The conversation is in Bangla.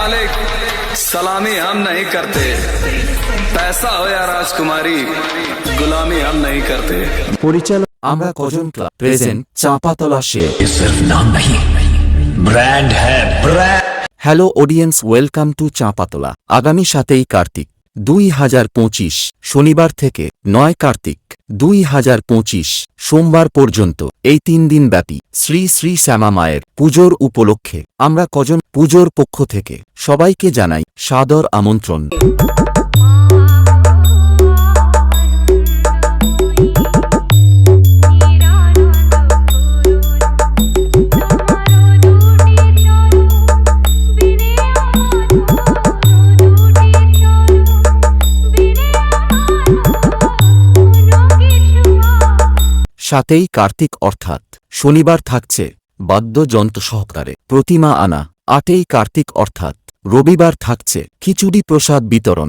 मालिक सलामी हम नहीं करते पैसा हो या राजकुमारी गुलामी हम नहीं करते পরিচালক আমরা কজন ক্লাব প্রেজেন্ট চাঁপাতলা শের। ये सिर्फ नाम नहीं ब्रांड है brand. Hello audience, welcome to Chapatala. আগামী 7ই কার্তিক 2025 শনিবার থেকে 9 কার্তিক 2025 সোমবার পর্যন্ত এই 3 দিন ব্যাপী শ্রী শ্রী শ্যামা মায়ের পুজোর উপলক্ষে আমরা কজন পুজোর পক্ষ থেকে সবাইকে জানাই সাদর আমন্ত্রণ। সাতই কার্তিক অর্থাৎ শনিবার থাকছে বাদ্যযন্ত্র সহকারে প্রতিমা আনা। 8ই কার্তিক অর্থাৎ রবিবার থাকছে খিচুড়ি প্রসাদ বিতরণ।